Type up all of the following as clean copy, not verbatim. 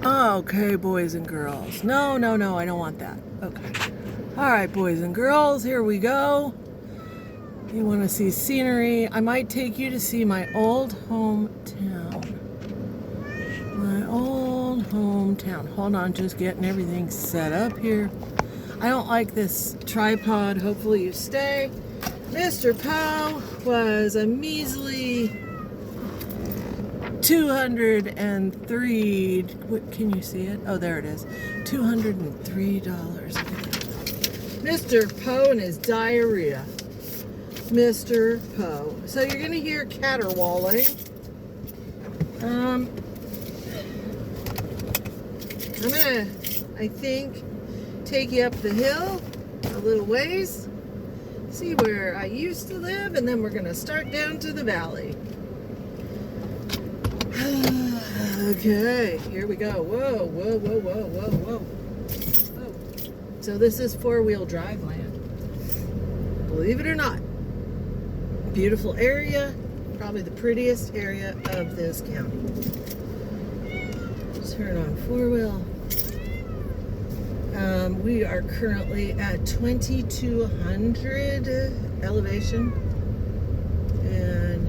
Okay, boys and girls. No, I don't want that. Okay. All right, boys and girls, here we go. You want to see scenery? I might take you to see my old hometown. My old hometown. Hold on, just getting everything set up here. I don't like this tripod. Hopefully you stay. Mr. Poe was a measly $203. What, can you see it? Oh, there it is. $203. Mr. Poe and his diarrhea. Mr. Poe. So you're gonna hear caterwauling. I'm gonna, I think, take you up the hill a little ways, see where I used to live, and then we're gonna start down to the valley. Okay, here we go. Whoa, whoa, whoa, whoa, whoa, whoa. Whoa. So this is four-wheel drive land. Believe it or not. Beautiful area, probably the prettiest area of this county. Turn on four-wheel. We are currently at 2,200 elevation, and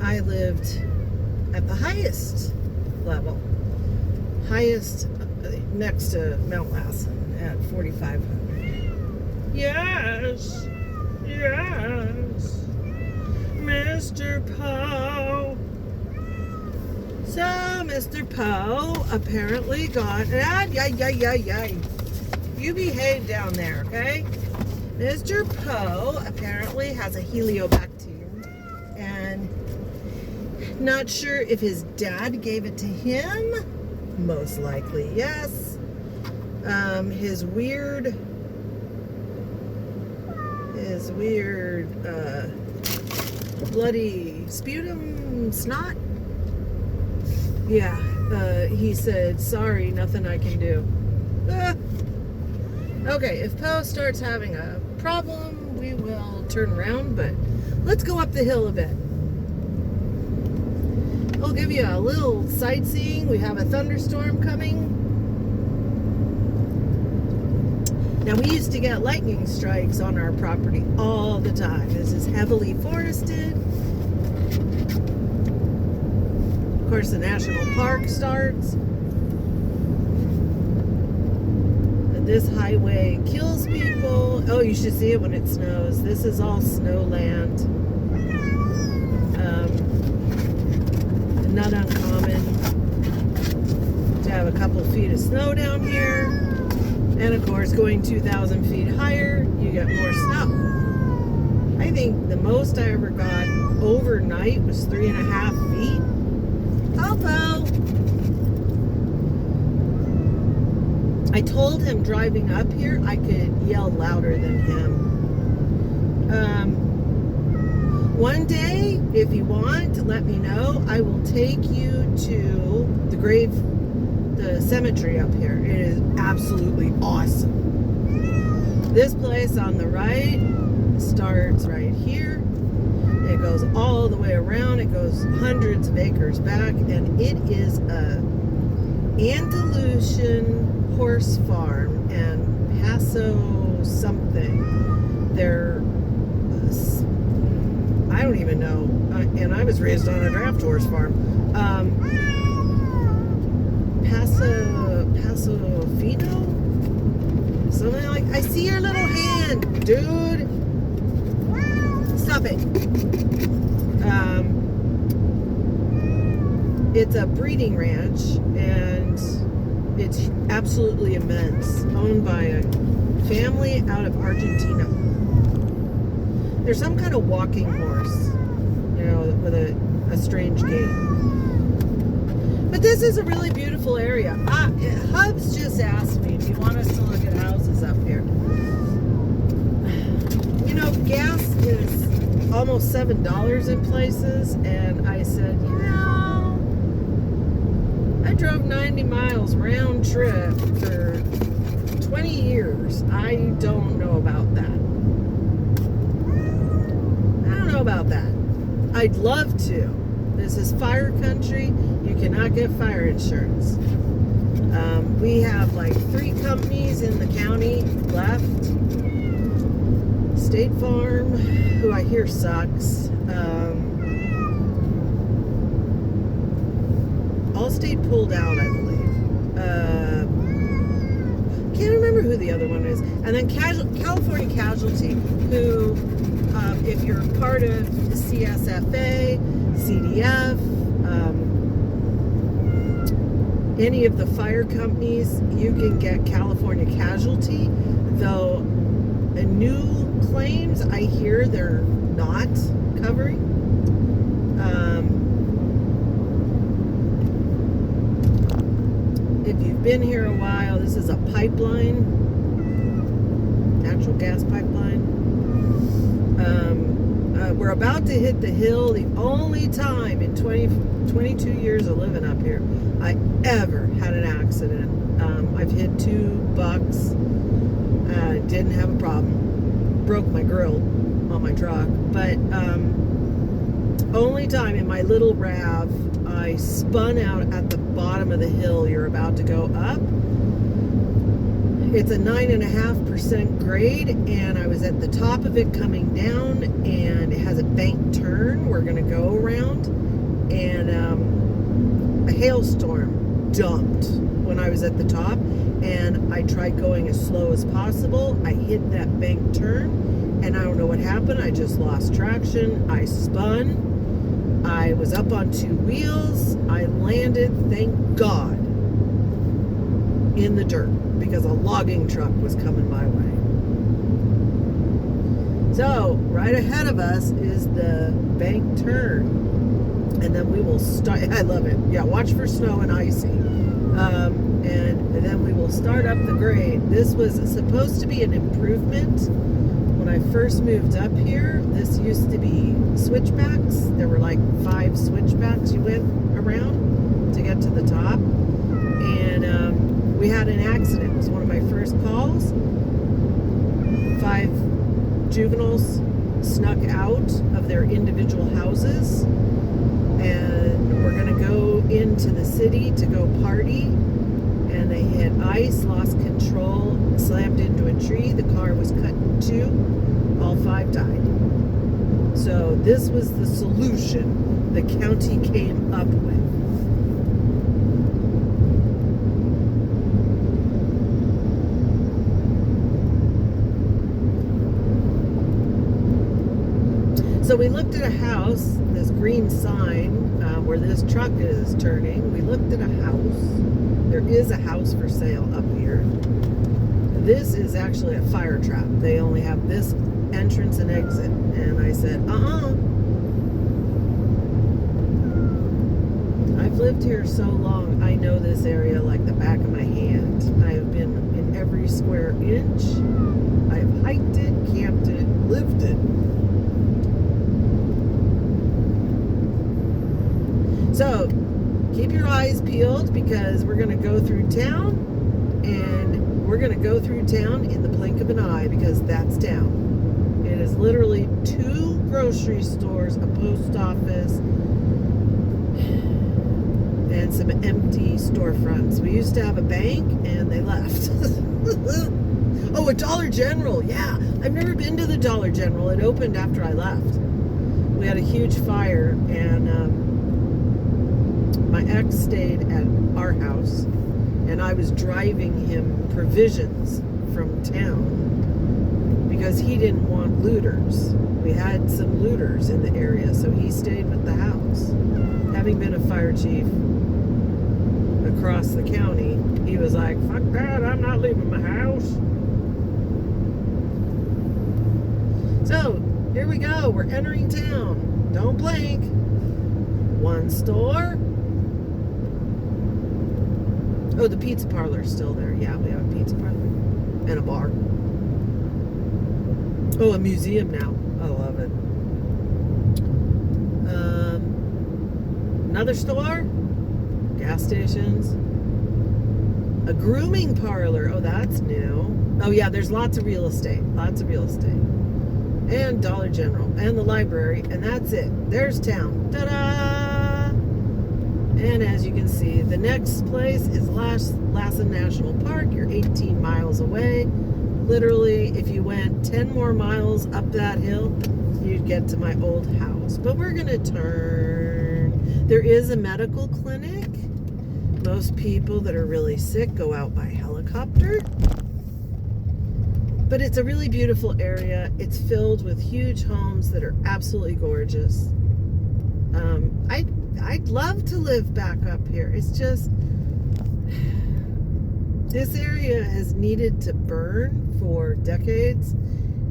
I lived at the highest level, highest next to Mount Lassen at 4,500. Yes, Mr. Poe. So, Mr. Poe apparently got... You behave down there, okay? Mr. Poe apparently has a Heliobacter, and not sure if his dad gave it to him. Most likely, yes. His weird bloody sputum snot. Yeah, he said, sorry, nothing I can do. Okay, if Poe starts having a problem, we will turn around, but let's go up the hill a bit. I'll give you a little sightseeing. We have a thunderstorm coming. Now, we used to get lightning strikes on our property all the time. This is heavily forested. Of course, the national park starts. This highway kills people. Oh, you should see it when it snows. This is all snow land. Not uncommon to have a couple feet of snow down here. And of course, going 2,000 feet higher, you get more snow. I think the most I ever got overnight was 3.5 feet. Popo! I told him driving up here, I could yell louder than him. One day, if you want, let me know. I will take you to the cemetery up here. It is absolutely awesome. This place on the right starts right here. It goes all the way around. It goes hundreds of acres back, and it is a Andalusian horse farm and Paso something. They're I don't even know. And I was raised on a draft horse farm. Paso Fino? Something like... I see your little hand, dude. Stop it. It's a breeding ranch, and it's absolutely immense. Owned by a family out of Argentina. There's some kind of walking horse, you know, with a strange gait. But this is a really beautiful area. Hubs just asked me, do you want us to look at houses up here? You know, gas is almost $7 in places, and I said, you know, I drove 90 miles round trip for 20 years. I don't know about that. About that. I'd love to, This is fire country. You cannot get fire insurance. We have like 3 companies in the county left. State Farm, who I hear sucks. Allstate pulled out, I believe. Can't remember who the other one is. And then California Casualty, who, if you're part of the CSFA, CDF, any of the fire companies, you can get California Casualty, though new claims, I hear they're not covering. If you've been here a while, this is a pipeline, natural gas pipeline. We're about to hit the hill. The only time in 22 years of living up here I ever had an accident. I've hit 2 bucks. Didn't have a problem. Broke my grill on my truck. But only time in my little RAV, I spun out at the bottom of the hill you're about to go up. It's a 9.5% grade, and I was at the top of it coming down, and it has a bank turn we're going to go around, and a hailstorm dumped when I was at the top, and I tried going as slow as possible. I hit that bank turn, and I don't know what happened. I just lost traction. I spun. I was up on 2 wheels. I landed, thank God, in the dirt, because a logging truck was coming my way. So, right ahead of us is the bank turn. And then we will start, I love it. Yeah, watch for snow and icy. And then we will start up the grade. This was supposed to be an improvement. When I first moved up here, this used to be switchbacks. There were like 5 switchbacks you went around to get to the top. And we had an accident. It was one of my first calls. 5 juveniles snuck out of their individual houses, and we're going to go into the city to go party, and they hit ice, lost control, slammed into a tree. The car was cut in 2. All 5 died. So this was the solution the county came up with. So we looked at a house, this green sign where this truck is turning. We looked at a house. There is a house for sale up here. This is actually a fire trap. They only have this entrance and exit. And I said, I've lived here so long, I know this area like the back of my hand. I have been in every square inch. I have hiked it, camped it, lived it. So, keep your eyes peeled, because we're going to go through town, and we're going to go through town in the blink of an eye, because that's town. It is literally 2 grocery stores, a post office, and some empty storefronts. We used to have a bank, and they left. Oh, a Dollar General. Yeah, I've never been to the Dollar General. It opened after I left. We had a huge fire, and my ex stayed at our house, and I was driving him provisions from town because he didn't want looters. We had some looters in the area, so he stayed with the house. Having been a fire chief across the county, he was like, fuck that, I'm not leaving my house. So, here we go, we're entering town. Don't blink. 1 store. Oh, the pizza parlor's still there. Yeah, we have a pizza parlor. And a bar. Oh, a museum now. I love it. Another store. Gas stations. A grooming parlor. Oh, that's new. Oh, yeah, there's lots of real estate. Lots of real estate. And Dollar General. And the library. And that's it. There's town. Ta-da! And as you can see, the next place is Lassen National Park. You're 18 miles away. Literally, if you went 10 more miles up that hill, you'd get to my old house. But we're gonna turn. There is a medical clinic. Most people that are really sick go out by helicopter. But it's a really beautiful area. It's filled with huge homes that are absolutely gorgeous. I'd love to live back up here. It's just, this area has needed to burn for decades.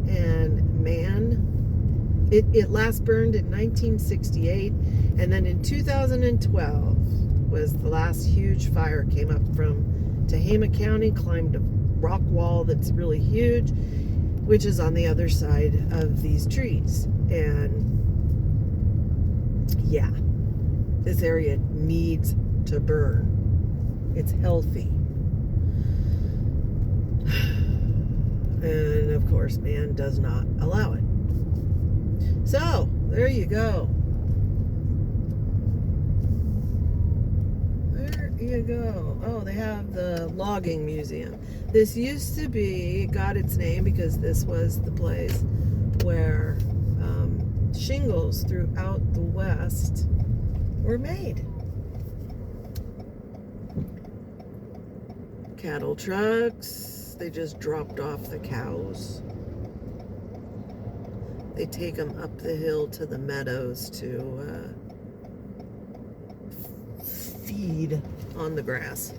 And man, it last burned in 1968. And then in 2012 was the last huge fire. Came up from Tehama County, climbed a rock wall that's really huge, which is on the other side of these trees. And yeah, this area needs to burn. It's healthy. And of course, man does not allow it. So, there you go. There you go. Oh, they have the logging museum. This used to be, got its name because this was the place where shingles throughout the West were made. Cattle trucks, they just dropped off the cows. They take them up the hill to the meadows to feed on the grass.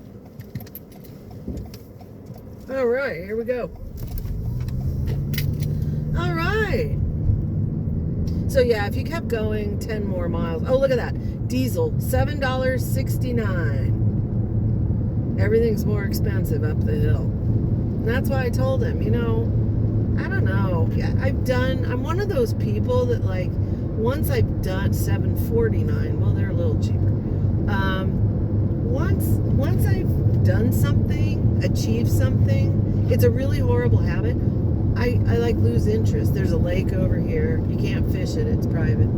All right, here we go. All right. So yeah, if you kept going 10 more miles. Oh, look at that. Diesel, $7.69. Everything's more expensive up the hill. And that's why I told him, I don't know. Yeah, I'm one of those people that, like, once I've done $7.49, well, they're a little cheaper. Once I've done something, achieved something, it's a really horrible habit. I like lose interest. There's a lake over here. You can't fish it. It's private.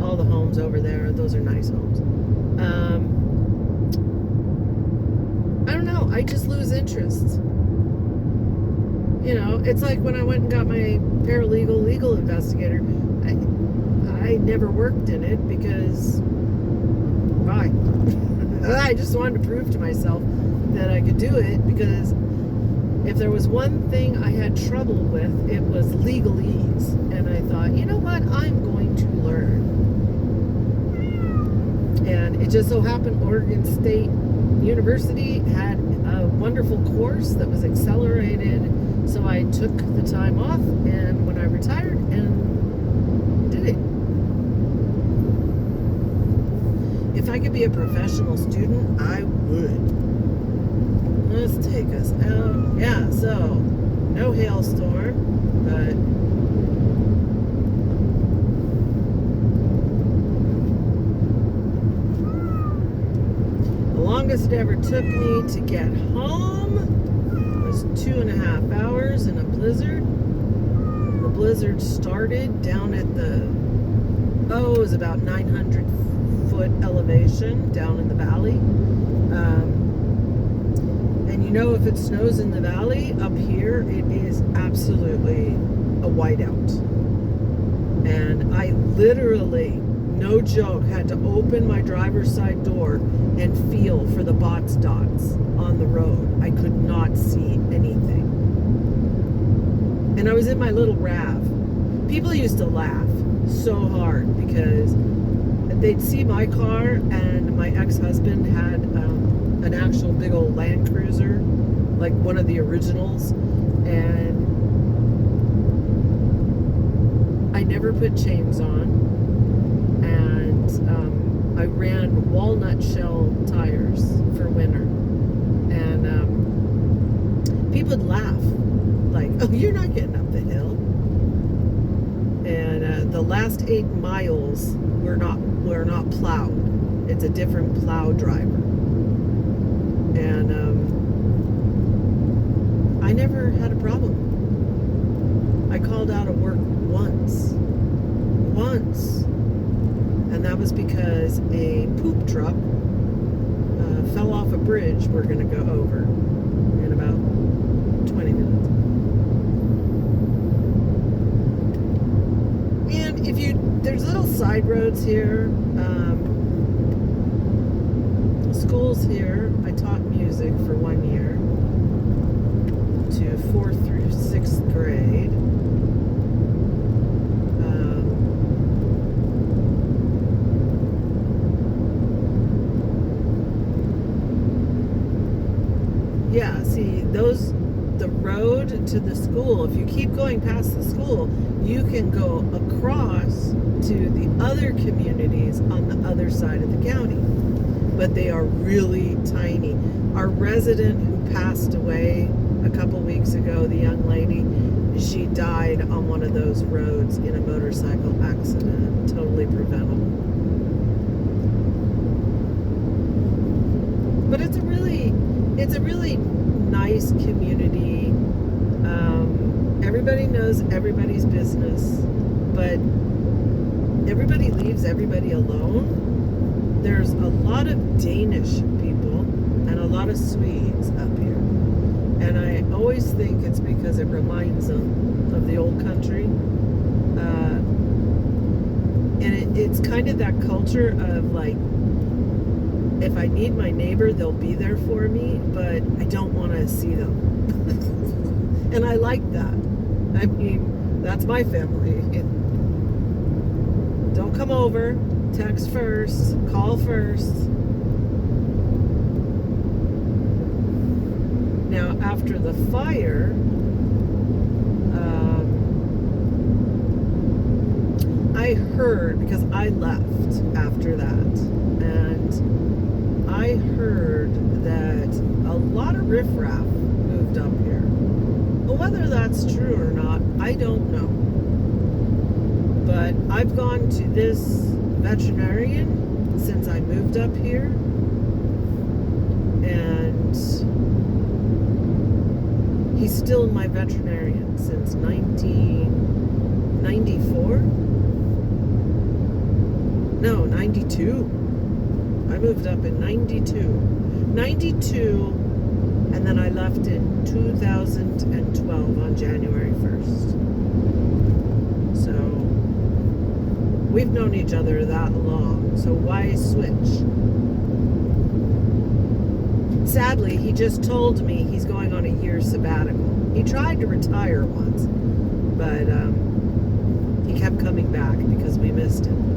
All the homes over there, those are nice homes. I don't know. I just lose interest. It's like when I went and got my paralegal legal investigator. I never worked in it because why? I just wanted to prove to myself that I could do it, because if there was one thing I had trouble with, it was legalese. And I thought, you know what? I'm going to learn. And it just so happened Oregon State University had a wonderful course that was accelerated. So I took the time off, and when I retired, and did it. If I could be a professional student, I would. Let's take us out. Yeah, so no hailstorm, but the longest it ever took me to get home was 2.5 hours in a blizzard. The blizzard started down at it was about 900 foot elevation down in the valley. And if it snows in the valley, up here, it is absolutely a whiteout. And I literally, no joke, had to open my driver's side door and feel for the box dots on the road. I could not see anything. And I was in my little RAV. People used to laugh so hard because they'd see my car, and my ex-husband had an actual big old Land Cruiser, like one of the originals, and I never put chains on, and I ran walnut shell tires for winter, and people would laugh, like, oh, you're not getting up the hill. And the last 8 miles were not plowed. It's a different plow driver. And I never had a problem. I called out of work once. And that was because a poop truck fell off a bridge we're going to go over in about 20 minutes. And there's little side roads here, schools here. I taught music for 1 year to 4th through 6th grade. Yeah, see, the road to the school, if you keep going past the school, you can go across to the other communities on the other side of the county. But they are really tiny. Our resident who passed away a couple weeks ago, the young lady, she died on one of those roads in a motorcycle accident, totally preventable. But it's a really nice community. Everybody knows everybody's business, but everybody leaves everybody alone. There's a lot of Danish people and a lot of Swedes up here. And I always think it's because it reminds them of the old country. And it's kind of that culture of like, if I need my neighbor, they'll be there for me, but I don't want to see them. And I like that. I mean, that's my family. Don't come over. Text first. Call first. Now, after the fire, I heard, because I left after that, and I heard that a lot of riffraff moved up here. Well, whether that's true or not, I don't know. But I've gone to this veterinarian since I moved up here, and he's still my veterinarian since 1994. No, 92. I moved up in 92, and then I left in 2012 on January 1st. So we've known each other that long, so why switch? Sadly, he just told me he's going on a year sabbatical. He tried to retire once, but he kept coming back because we missed him.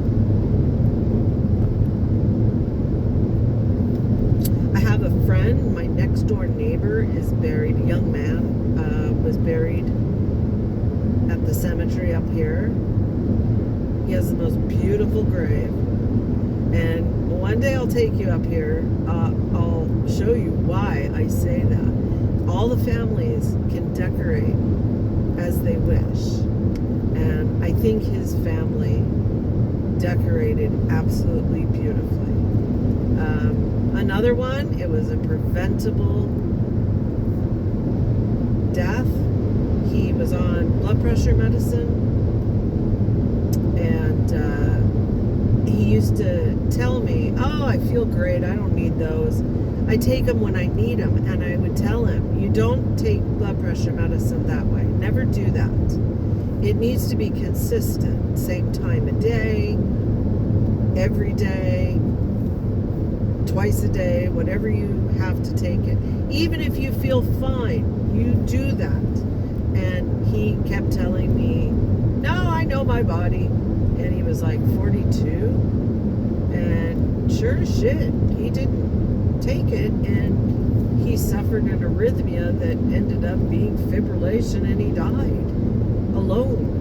I have a friend, my next door neighbor is buried, a young man was buried at the cemetery up here. He has the most beautiful grave. And one day I'll take you up here. I'll show you why I say that. All the families can decorate as they wish. And I think his family decorated absolutely beautifully. Another one, it was a preventable death. He was on blood pressure medicine, and he used to tell me, oh, I feel great, I don't need those. I take them when I need them, and I would tell him, you don't take blood pressure medicine that way. Never do that. It needs to be consistent. Same time of day, every day, twice a day, whatever you have to take it. Even if you feel fine, you do that. And he kept telling me, no, I know my body. And he was like 42. And sure as shit, he didn't take it. And he suffered an arrhythmia that ended up being fibrillation, and he died alone.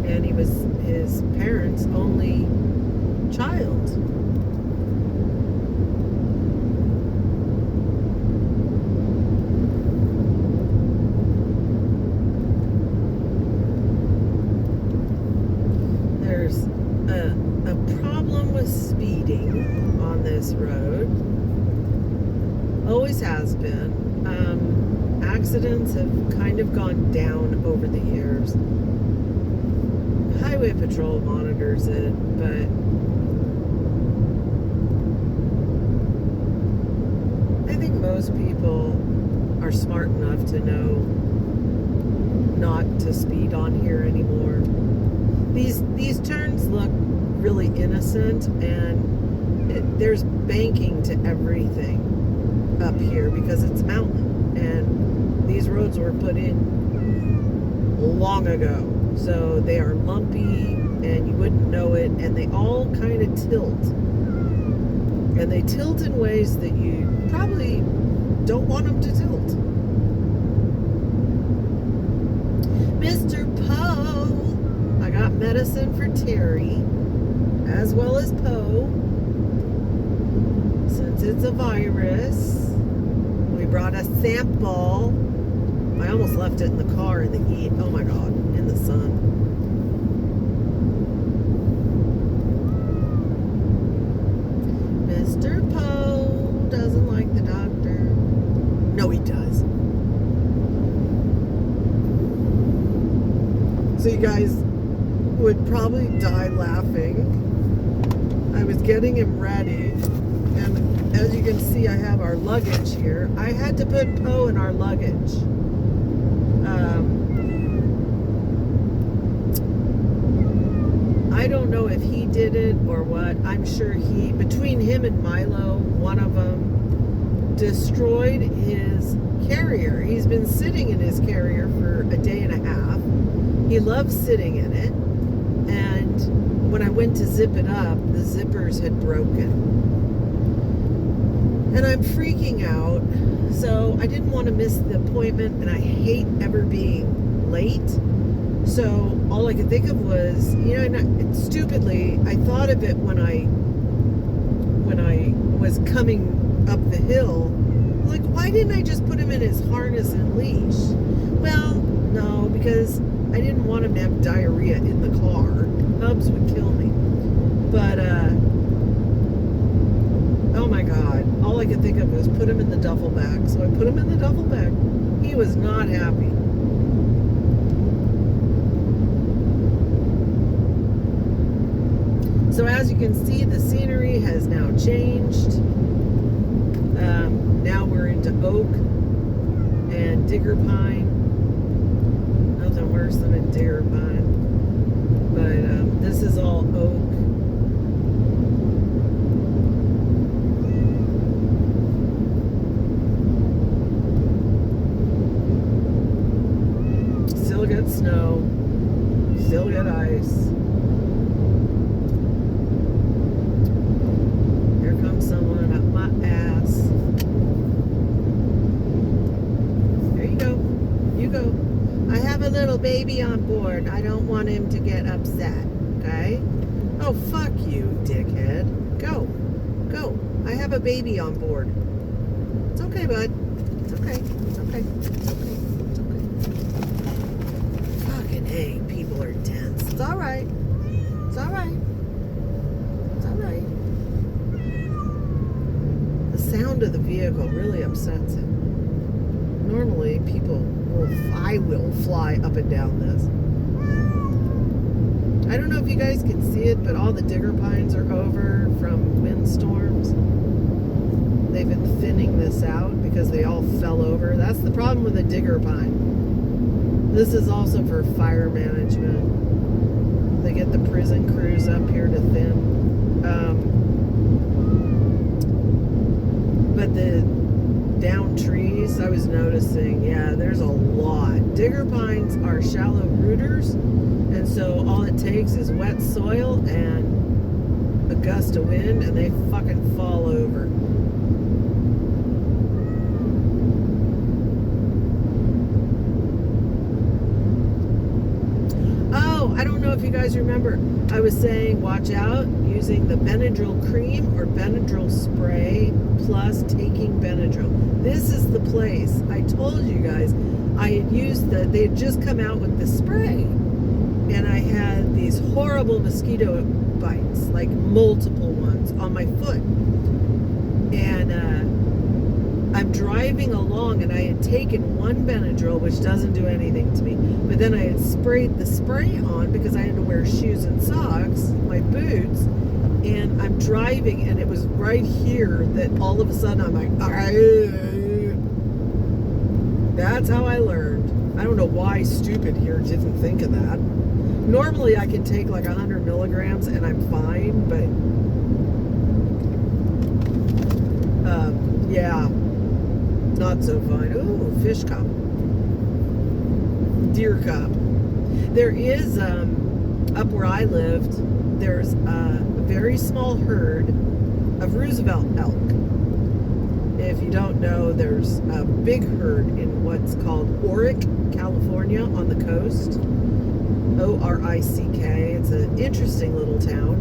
And he was his parents' only child. There's a problem with speeding on this road. Always has been. Accidents have kind of gone down over the years. Highway Patrol monitors it, but I think most people are smart enough to know not to speed on here anymore. These turns look really innocent, and there's banking to everything up here because it's a mountain, and these roads were put in long ago, so they are lumpy and you wouldn't know it, and they all kind of tilt, and they tilt in ways that you probably don't want them to tilt. Mr. Poe, I got medicine for Terry as well as Poe, since it's a virus. We brought a sample. I almost left it in the car in the heat. Oh my God, in the sun. Mr. Poe doesn't like the doctor. No, he does. So you guys would probably die laughing. I was getting him ready, and as you can see, I have our luggage here. I had to put Poe in our luggage. I don't know if he did it or what. I'm sure between him and Milo, one of them destroyed his carrier. He's been sitting in his carrier for a day and a half. He loves sitting in it, and when I went to zip it up, the zippers had broken. And I'm freaking out, so I didn't want to miss the appointment, and I hate ever being late. So all I could think of was, stupidly, I thought of it when I was coming up the hill. Like, why didn't I just put him in his harness and leash? Well, no, because I didn't want him to have diarrhea in the car. Hubs would kill me. But, oh my God, all I could think of was put him in the duffel bag. So I put him in the duffel bag. He was not happy. So as you can see, the scenery has now changed. Now we're into oak and digger pine. Nothing worse than a digger pine. But this is all oak. Still got snow. Still got ice. Someone up my ass. There you go. You go. I have a little baby on board. I don't want him to get upset. Okay? Oh, fuck you, dickhead. Go. Go. I have a baby on board. It's okay, bud. It's okay. It's okay. It's okay. It's okay. Fucking A, people are dense. It's alright. It's alright. It's alright. The sound of the vehicle really upsets him. Normally, I will fly up and down this. I don't know if you guys can see it, but all the digger pines are over from windstorms. They've been thinning this out because they all fell over. That's the problem with a digger pine. This is also for fire management. They get the prison crews up here to thin. But the down trees, I was noticing, yeah, there's a lot. Digger pines are shallow rooters, and so all it takes is wet soil and a gust of wind, and they fucking fall over. Oh, I don't know if you guys remember, I was saying watch out using the Benadryl cream or Benadryl spray plus taking Benadryl. This is the place. I told you guys I had used they had just come out with the spray, and I had these horrible mosquito bites, like multiple ones on my foot, and I'm driving along, and I had taken one Benadryl, which doesn't do anything to me, but then I had sprayed the spray on because I had to wear shoes and socks, my boots, and I'm driving, and it was right here that all of a sudden I'm like, that's how I learned. I don't know why stupid here didn't think of that. Normally I can take like 100 milligrams and I'm fine, but yeah, not so fine. Ooh, fish cup. Deer cup. There is, up where I lived, there's a very small herd of Roosevelt elk. If you don't know, there's a big herd in what's called Orick, California, on the coast. O-R-I-C-K. It's an interesting little town.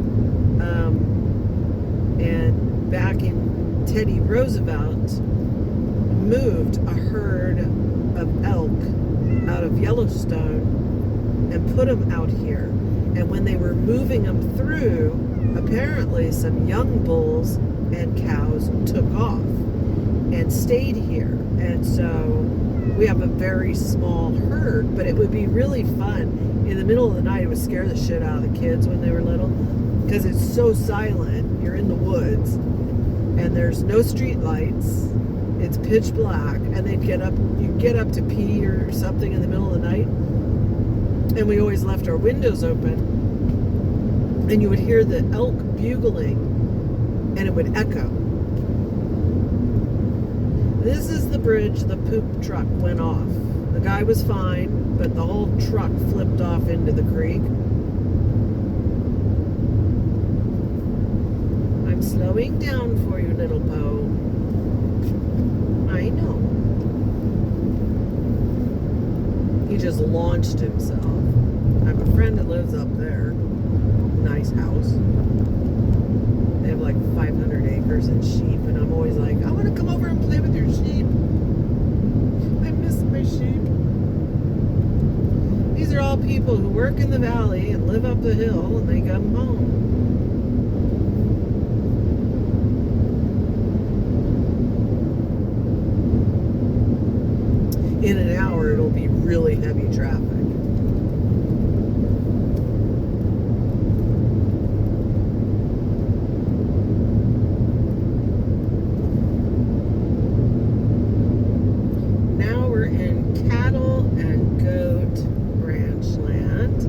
And back in Teddy Roosevelt moved a herd of elk out of Yellowstone and put them out here. And when they were moving them through, apparently some young bulls and cows took off and stayed here. And so we have a very small herd, but it would be really fun. In the middle of the night, it would scare the shit out of the kids when they were little because it's so silent. You're in the woods and there's no street lights. It's pitch black, and they'd get up to pee or something in the middle of the night, and we always left our windows open, and you would hear the elk bugling, and it would echo. This is the bridge the poop truck went off. The guy was fine, but the whole truck flipped off into the creek. I'm slowing down for you, little Poe. I know. He just launched himself. I have a friend that lives up there. Nice house. They have like 500 acres and sheep, and I'm always like, I want to come over and play with your sheep. I miss my sheep. These are all people who work in the valley and live up the hill, and they come home. In an hour, it'll be really heavy traffic. Now we're in cattle and goat ranch land.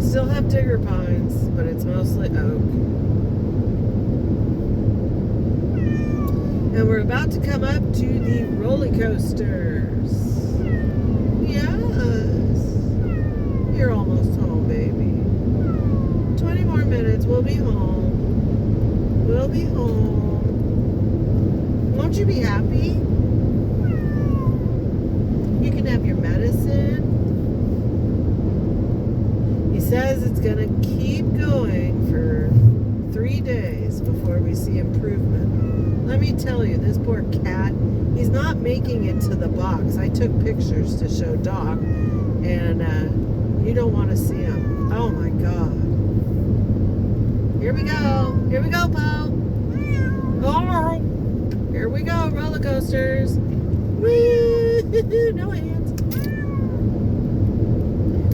Still have digger pines, but it's mostly oak. And we're about to come up to the roller coasters. Yes. You're almost home, baby. 20 more minutes, we'll be home. We'll be home. Won't you be happy? You can have your medicine. He says it's gonna keep going for 3 days before we see improvement. Let me tell you, this poor cat, he's not making it to the box. I took pictures to show Doc, and you don't want to see him. Oh my God. Here we go. Here we go, Poe. Oh, here we go, roller coasters. Whee! No hands.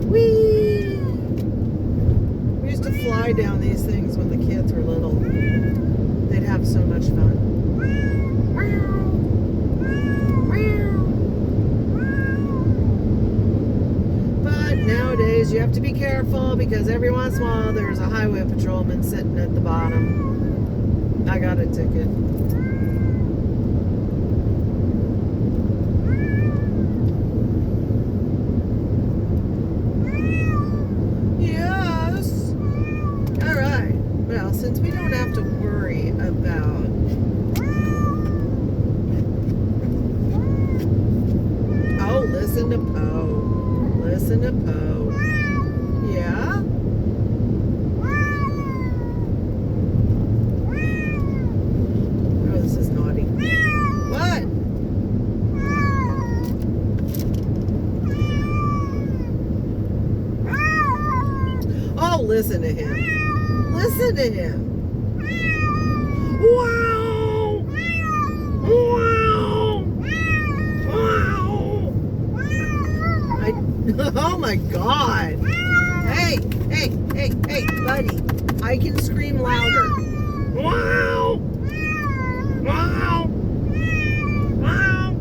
Whee! We used to fly down these things when the kids were little. They'd have so much fun. But nowadays you have to be careful because every once in a while there's a highway patrolman sitting at the bottom. I got a ticket. Yes. All right. Well, since we don't have to worry about listen to Poe. Listen to Poe. Yeah? Oh, this is naughty. What? Oh, listen to him. Listen to him. Wow! Oh my God. Hey, hey, hey, hey, buddy. I can scream louder. Wow. Wow. Wow.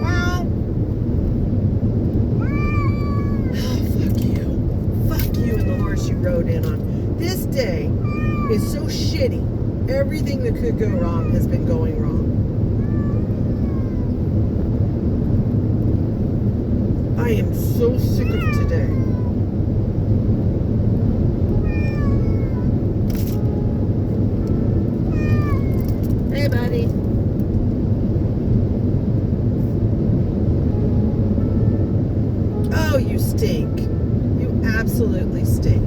Wow. Oh, fuck you. Fuck you and the horse you rode in on. This day is so shitty. Everything that could go wrong has been going wrong. I am so sick of today. Hey, buddy. Oh, you stink. You absolutely stink.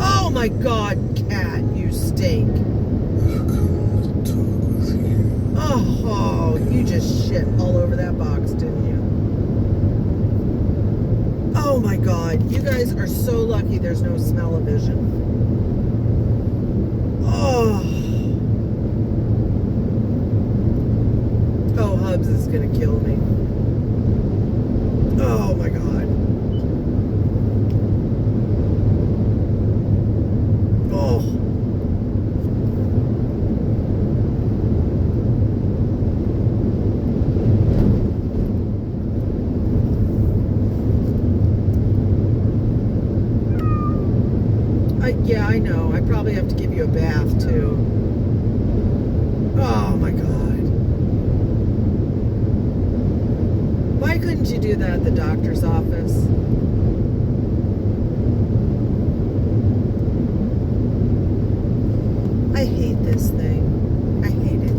Oh my God, cat, you stink. Oh, you just shit all over that box, didn't you? Oh my God, you guys are so lucky there's no smell-o-vision. Oh. Oh, Hubs is gonna kill me. Oh my God. Oh. Yeah, I know. I probably have to give you a bath, too. Oh, my God. Why couldn't you do that at the doctor's office? I hate this thing. I hate it.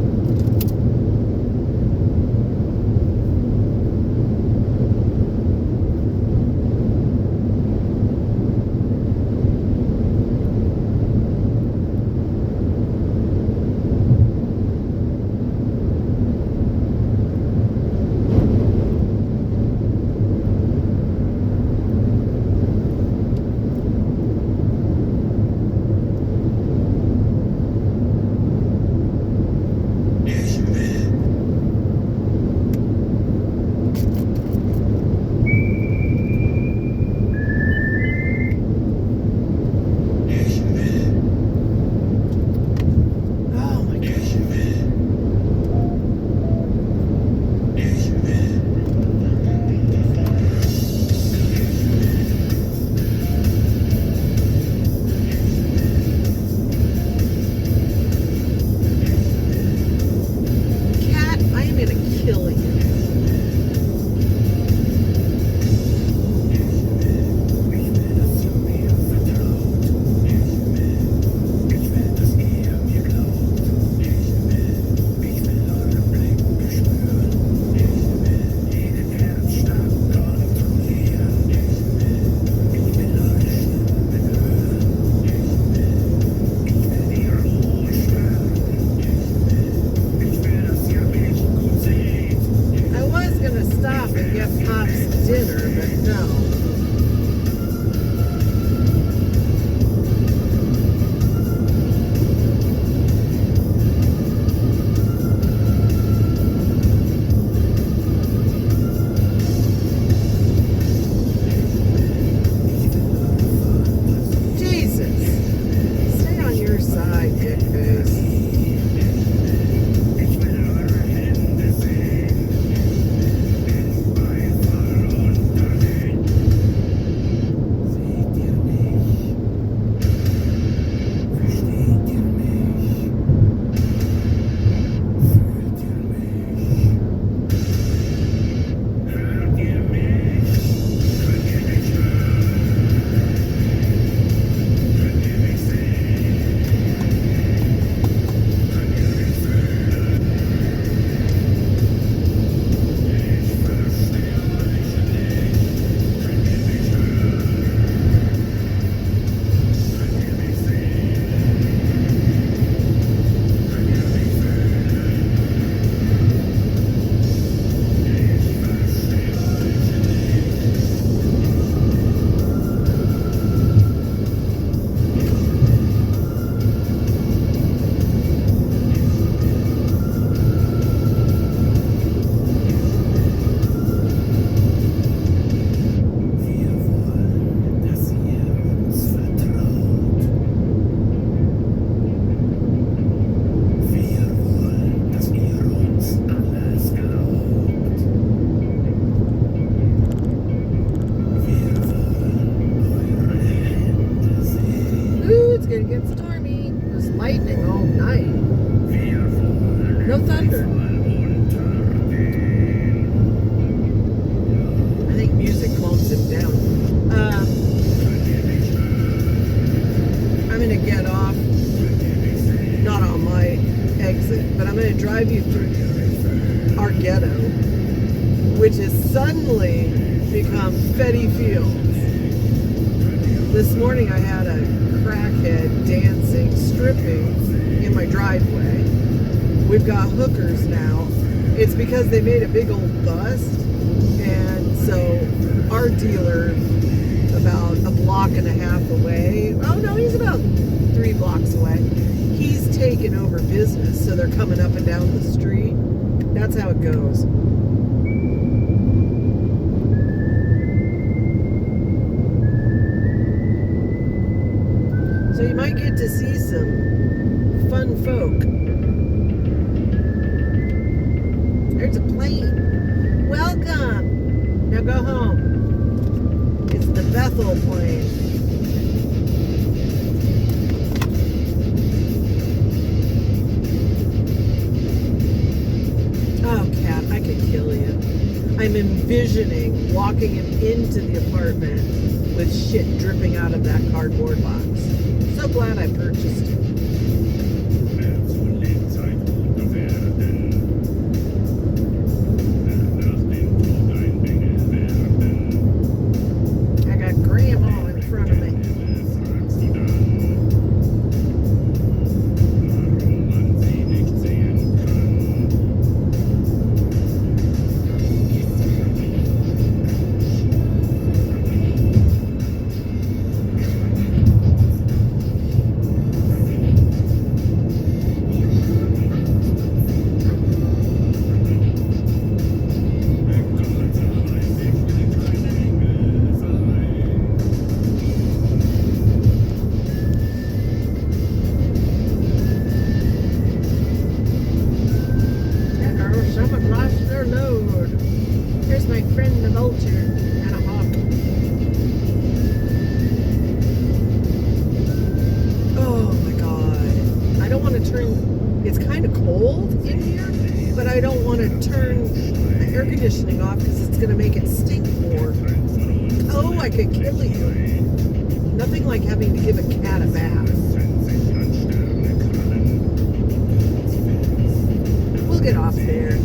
you through our ghetto, which has suddenly become Fetty Fields. This morning I had a crackhead dancing, stripping in my driveway. We've got hookers now. It's because they made a big old bust, and so our dealer, about a block and a half away, oh no, he's about 3 blocks away, he's taken over business, so they're coming up and down the street. That's how it goes. So you might get to see some fun folk. There's a plane. Welcome. Now go home. It's the Bethel plane. Oh, Cat, I could kill you. I'm envisioning walking him into the apartment with shit dripping out of that cardboard box. So glad I purchased it. I got Grandma in front of me. Someone lost their load. Here's my friend the vulture and a hawk. Oh my god. I don't want to turn, it's kind of cold in here, but I don't want to turn the air conditioning off because it's going to make it stink more. Oh, I could kill you. Nothing like having to give a cat a bath. We'll get off there.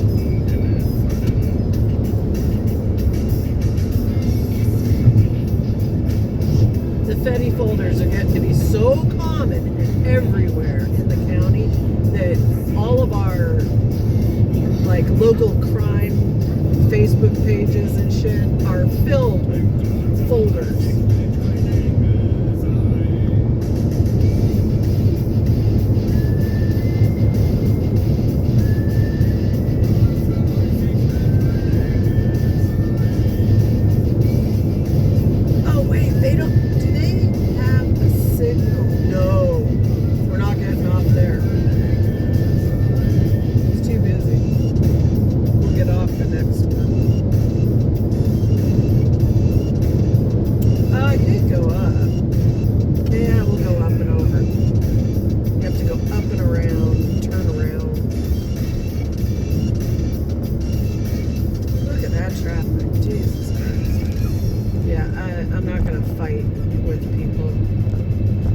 The Fetty folders are getting to be so common and everywhere in the county that all of our like local crime Facebook pages and shit are filled with folders.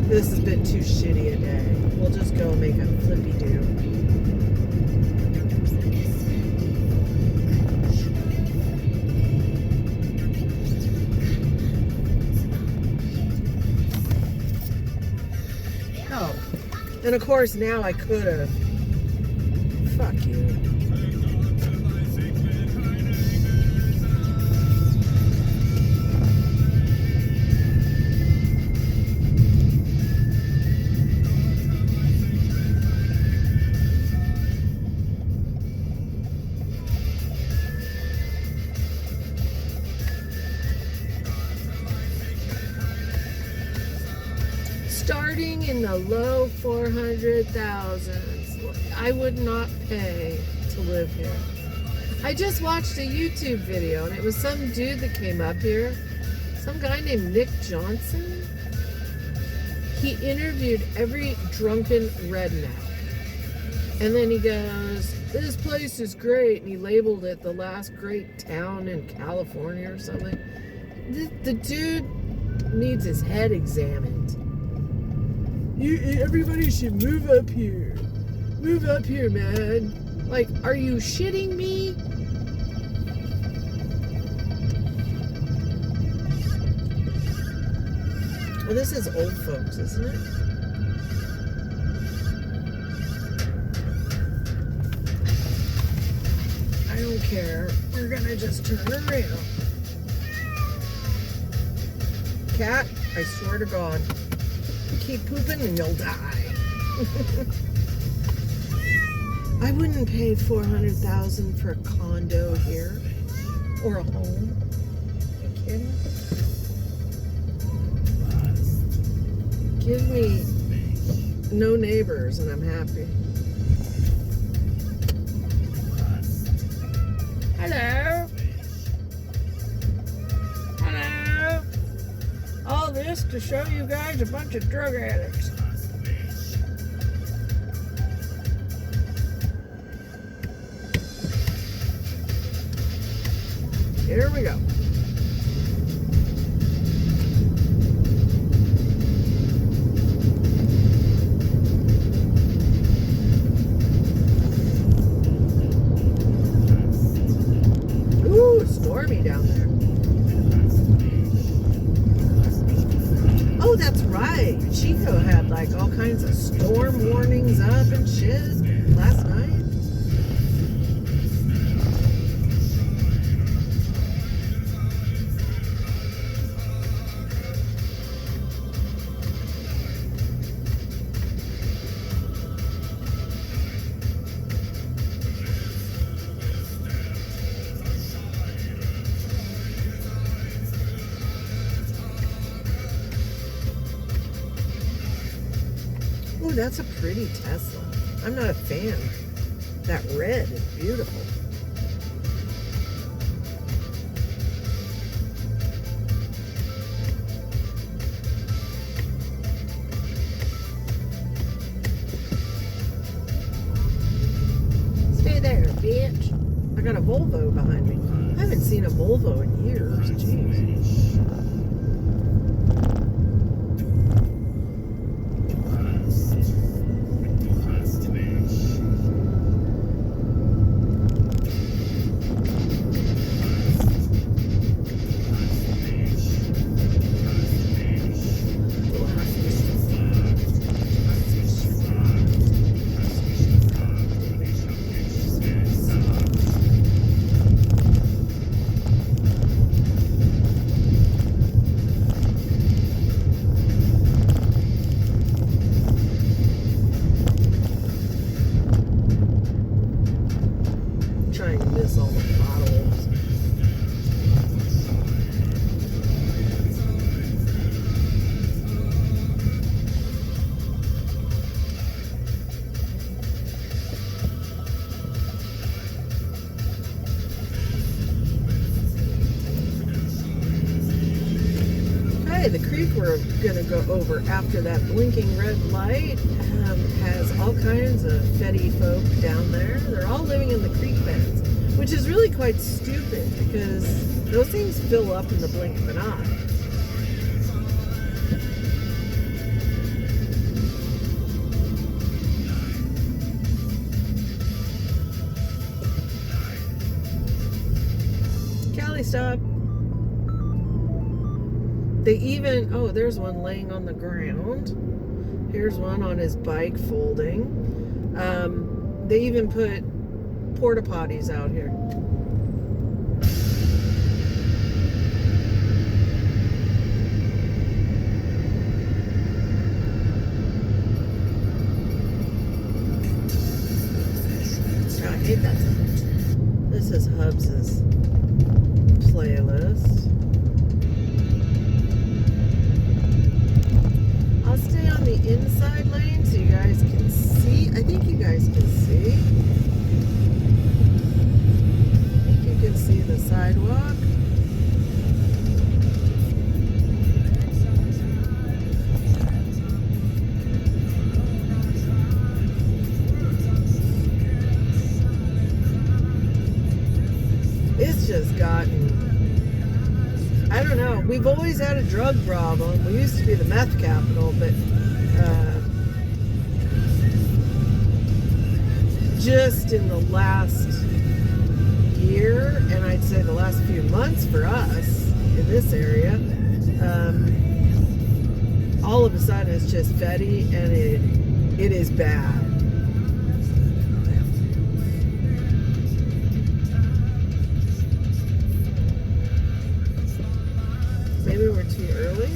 This has been too shitty a day. We'll just go make a flippy do. Oh, and of course now I could have. Fuck you. Starting in the low 400,000s, I would not pay to live here. I just watched a YouTube video and it was some dude that came up here, some guy named Nick Johnson. He interviewed every drunken redneck. And then he goes, this place is great. And he labeled it the last great town in California or something. The dude needs his head examined. Everybody should move up here. Move up here, man. Like, are you shitting me? Well, this is old folks, isn't it? I don't care. We're gonna just turn around. Cat, I swear to God, keep pooping and you'll die. I wouldn't pay $400,000 for a condo here or a home. Are you kidding? Give me no neighbors and I'm happy. Hello. Hello. All this to show you guys a bunch of drug addicts. Here we go. Ooh, stormy down there. Oh, that's right. Chico had like all kinds of storm warnings up and shit last night. Oh, that's a pretty Tesla. I'm not a fan. That red is beautiful. Stay there, bitch. I got a Volvo behind me. I haven't seen a Volvo in years. Jeez. Trying to miss all the potholes. Okay, the creek we're gonna go over after that blinking red light has all kinds of fetty folk down there. They're all living in the creek beds, which is really quite stupid because those things fill up in the blink of an eye. Callie, stop. They even, oh, there's one laying on the ground. Here's one on his bike folding. They even put porta potties out here. Oh, I hate that sound. This is Hubs's playlist. I'll stay on the inside lane so you guys can see. I think you guys can see. I think you can see the sidewalk. It's just gotten, I don't know. We've always had a drug problem. We used to be the meth capital, but just in the last year, and I'd say the last few months for us in this area, all of a sudden it's just Fetty, and it is bad. Maybe we're too early.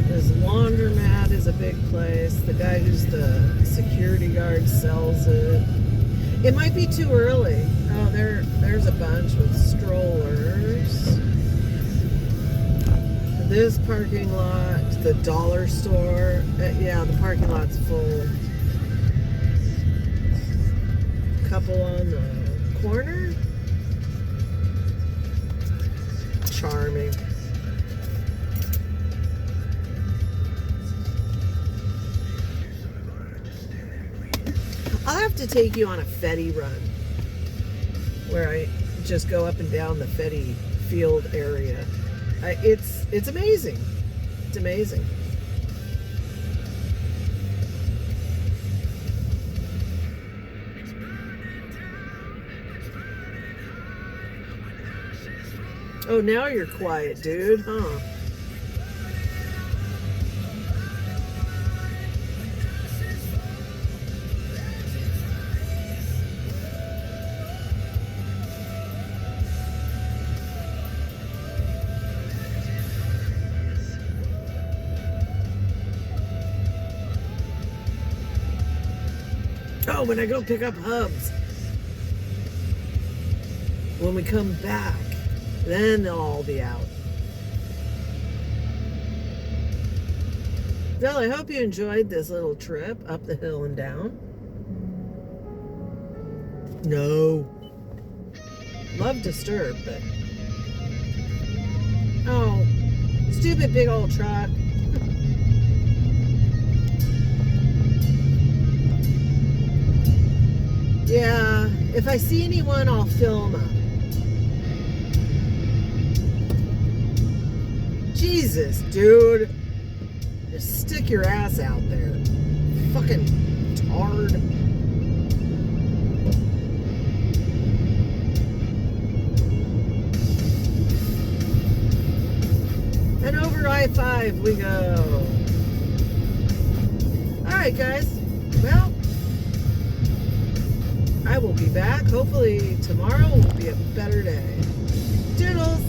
This laundromat is a big place. The guy who's the security guard sells it. It might be too early. Oh, there's a bunch with strollers. This parking lot, the dollar store. Yeah, the parking lot's full. Couple on the corner. Charming. I'll have to take you on a Fetty run where I just go up and down the Fetty field area. It's amazing. It's amazing. Oh, now you're quiet, dude, huh? Oh, when I go pick up Hubs. When we come back, then they'll all be out. Well, I hope you enjoyed this little trip up the hill and down. No. Love Disturb, but... Oh, stupid big old truck. Yeah, if I see anyone, I'll film them. Jesus, dude. Just stick your ass out there. Fucking tard. And over I-5 we go. Alright, guys. Well, I will be back. Hopefully tomorrow will be a better day. Doodles!